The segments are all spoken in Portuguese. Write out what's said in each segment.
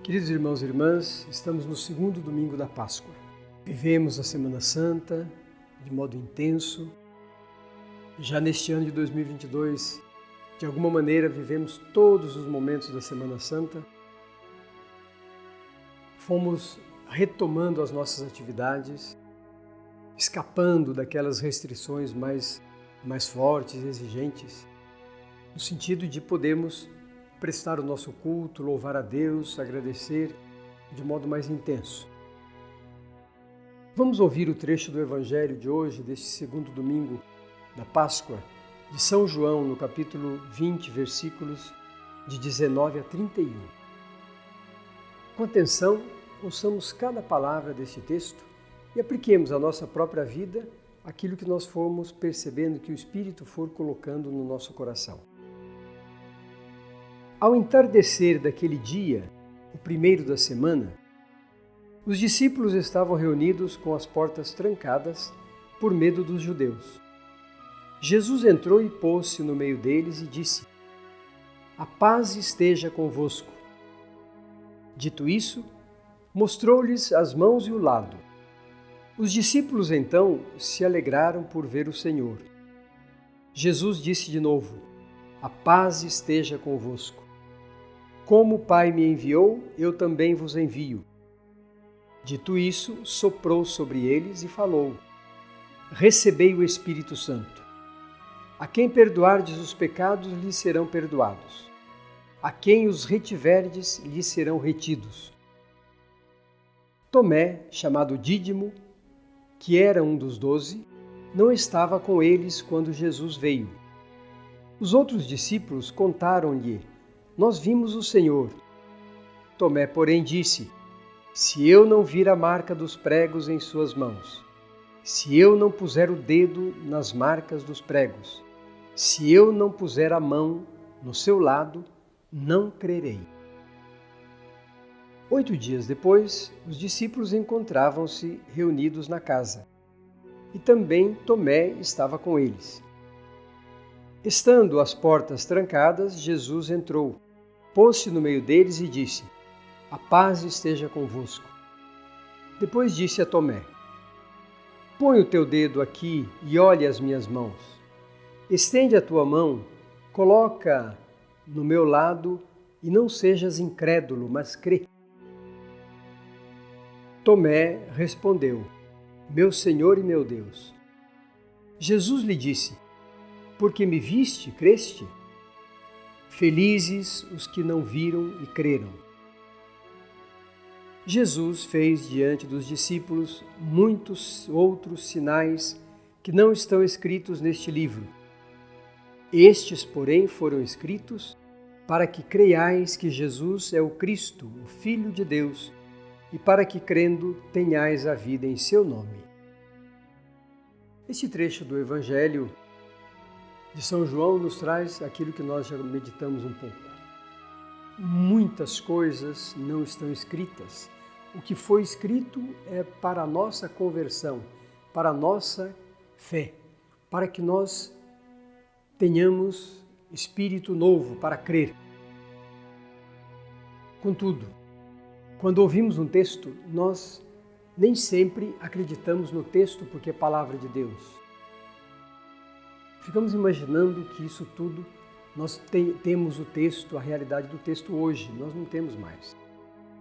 Queridos irmãos e irmãs, estamos no segundo domingo da Páscoa. Vivemos a Semana Santa de modo intenso. Já neste ano de 2022, de alguma maneira, vivemos todos os momentos da Semana Santa. Fomos retomando as nossas atividades, escapando daquelas restrições mais fortes, exigentes, no sentido de podermos prestar o nosso culto, louvar a Deus, agradecer de modo mais intenso. Vamos ouvir o trecho do Evangelho de hoje, deste segundo domingo da Páscoa, de São João, no capítulo 20, versículos de 19 a 31. Com atenção, ouçamos cada palavra deste texto e apliquemos à nossa própria vida aquilo que nós formos percebendo que o Espírito for colocando no nosso coração. Ao entardecer daquele dia, o primeiro da semana, os discípulos estavam reunidos com as portas trancadas por medo dos judeus. Jesus entrou e pôs-se no meio deles e disse: "A paz esteja convosco." Dito isso, mostrou-lhes as mãos e o lado. Os discípulos então se alegraram por ver o Senhor. Jesus disse de novo: "A paz esteja convosco. Como o Pai me enviou, eu também vos envio." Dito isso, soprou sobre eles e falou: "Recebei o Espírito Santo. A quem perdoardes os pecados, lhes serão perdoados. A quem os retiverdes, lhes serão retidos." Tomé, chamado Dídimo, que era um dos 12, não estava com eles quando Jesus veio. Os outros discípulos contaram-lhe: "Nós vimos o Senhor." Tomé, porém, disse: "Se eu não vir a marca dos pregos em suas mãos, se eu não puser o dedo nas marcas dos pregos, se eu não puser a mão no seu lado, não crerei." 8 dias depois, os discípulos encontravam-se reunidos na casa, e também Tomé estava com eles. Estando as portas trancadas, Jesus entrou, pôs-se no meio deles e disse: "A paz esteja convosco." Depois disse a Tomé: "Põe o teu dedo aqui e olhe as minhas mãos. Estende a tua mão, coloca no meu lado e não sejas incrédulo, mas crê." Tomé respondeu: "Meu Senhor e meu Deus." Jesus lhe disse: "Porque me viste, creste? Felizes os que não viram e creram." Jesus fez diante dos discípulos muitos outros sinais que não estão escritos neste livro. Estes, porém, foram escritos para que creiais que Jesus é o Cristo, o Filho de Deus, e para que, crendo, tenhais a vida em seu nome. Este trecho do Evangelho de São João nos traz aquilo que nós já meditamos um pouco. Muitas coisas não estão escritas. O que foi escrito é para a nossa conversão, para a nossa fé, para que nós tenhamos espírito novo para crer. Contudo, quando ouvimos um texto, nós nem sempre acreditamos no texto porque é palavra de Deus. Ficamos imaginando que isso tudo, nós temos o texto, a realidade do texto hoje, nós não temos mais.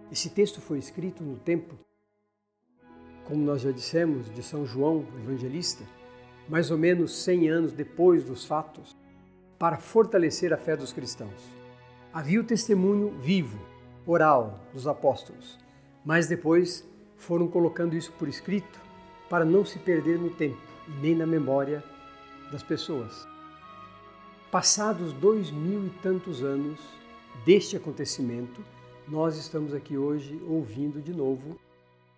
Esse texto foi escrito no tempo, como nós já dissemos, de São João, o evangelista, mais ou menos 100 anos depois dos fatos, para fortalecer a fé dos cristãos. Havia o testemunho vivo, oral, dos apóstolos, mas depois foram colocando isso por escrito para não se perder no tempo e nem na memória das pessoas. Passados 2000 e tantos anos deste acontecimento, nós estamos aqui hoje ouvindo de novo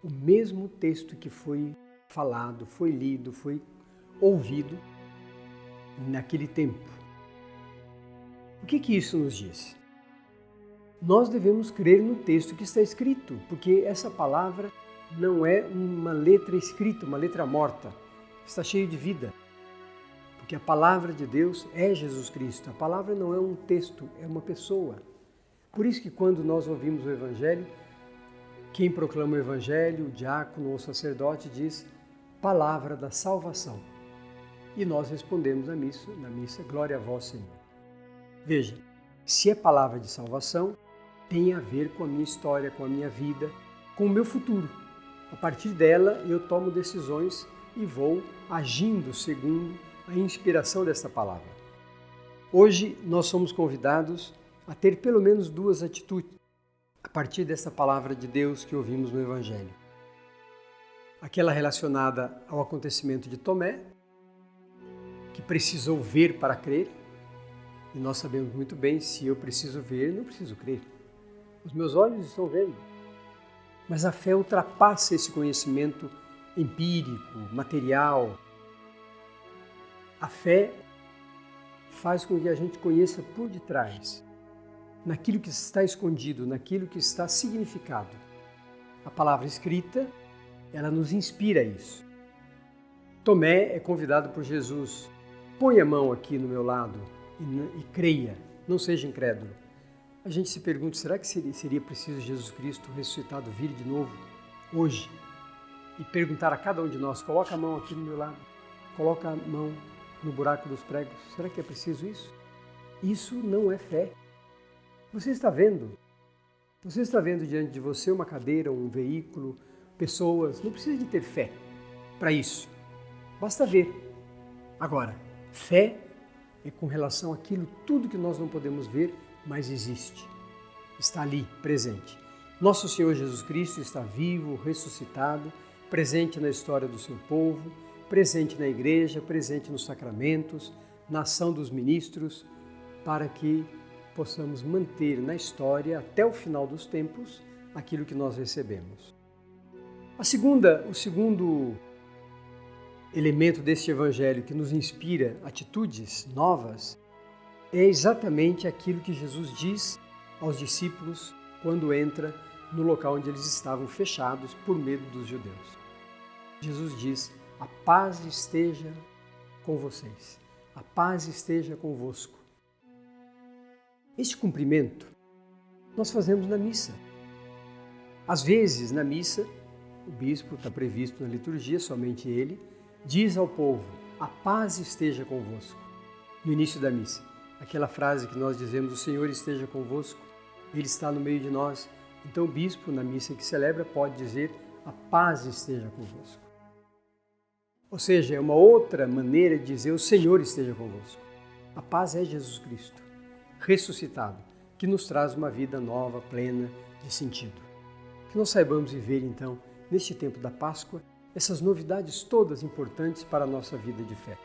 o mesmo texto que foi falado, foi lido, foi ouvido naquele tempo. O que isso nos diz? Nós devemos crer no texto que está escrito, porque essa palavra não é uma letra escrita, uma letra morta, está cheia de vida. Porque a palavra de Deus é Jesus Cristo. A palavra não é um texto, é uma pessoa. Por isso que quando nós ouvimos o Evangelho, quem proclama o Evangelho, o diácono ou o sacerdote, diz palavra da salvação. E nós respondemos na missa, glória a vós, Senhor. Veja, se é palavra de salvação, tem a ver com a minha história, com a minha vida, com o meu futuro. A partir dela, eu tomo decisões e vou agindo segundo a inspiração desta palavra. Hoje, nós somos convidados a ter pelo menos duas atitudes a partir dessa palavra de Deus que ouvimos no Evangelho. Aquela relacionada ao acontecimento de Tomé, que precisou ver para crer, e nós sabemos muito bem, se eu preciso ver, não preciso crer. Os meus olhos estão vendo. Mas a fé ultrapassa esse conhecimento empírico, material. A fé faz com que a gente conheça por detrás, naquilo que está escondido, naquilo que está significado. A palavra escrita, ela nos inspira a isso. Tomé é convidado por Jesus. Põe a mão aqui no meu lado e creia, não seja incrédulo. A gente se pergunta, será que seria preciso Jesus Cristo ressuscitado vir de novo, hoje, e perguntar a cada um de nós, coloca a mão aqui no meu lado, coloca a mão no buraco dos pregos, será que é preciso isso? Isso não é fé. Você está vendo diante de você uma cadeira, um veículo, pessoas, não precisa de ter fé para isso, basta ver. Agora, fé é com relação àquilo tudo que nós não podemos ver, mas existe. Está ali, presente. Nosso Senhor Jesus Cristo está vivo, ressuscitado, presente na história do seu povo, presente na igreja, presente nos sacramentos, na ação dos ministros, para que possamos manter na história, até o final dos tempos, aquilo que nós recebemos. O segundo elemento deste Evangelho que nos inspira atitudes novas é exatamente aquilo que Jesus diz aos discípulos quando entra no local onde eles estavam fechados por medo dos judeus. Jesus diz, a paz esteja com vocês, a paz esteja convosco. Este cumprimento nós fazemos na missa. Às vezes, na missa, o bispo, está previsto na liturgia, somente ele, diz ao povo, a paz esteja convosco. No início da missa, aquela frase que nós dizemos, o Senhor esteja convosco, Ele está no meio de nós. Então o bispo, na missa que celebra, pode dizer, a paz esteja convosco. Ou seja, é uma outra maneira de dizer, o Senhor esteja convosco. A paz é Jesus Cristo, ressuscitado, que nos traz uma vida nova, plena de sentido. Que nós saibamos viver, então, neste tempo da Páscoa, essas novidades todas importantes para a nossa vida de fé.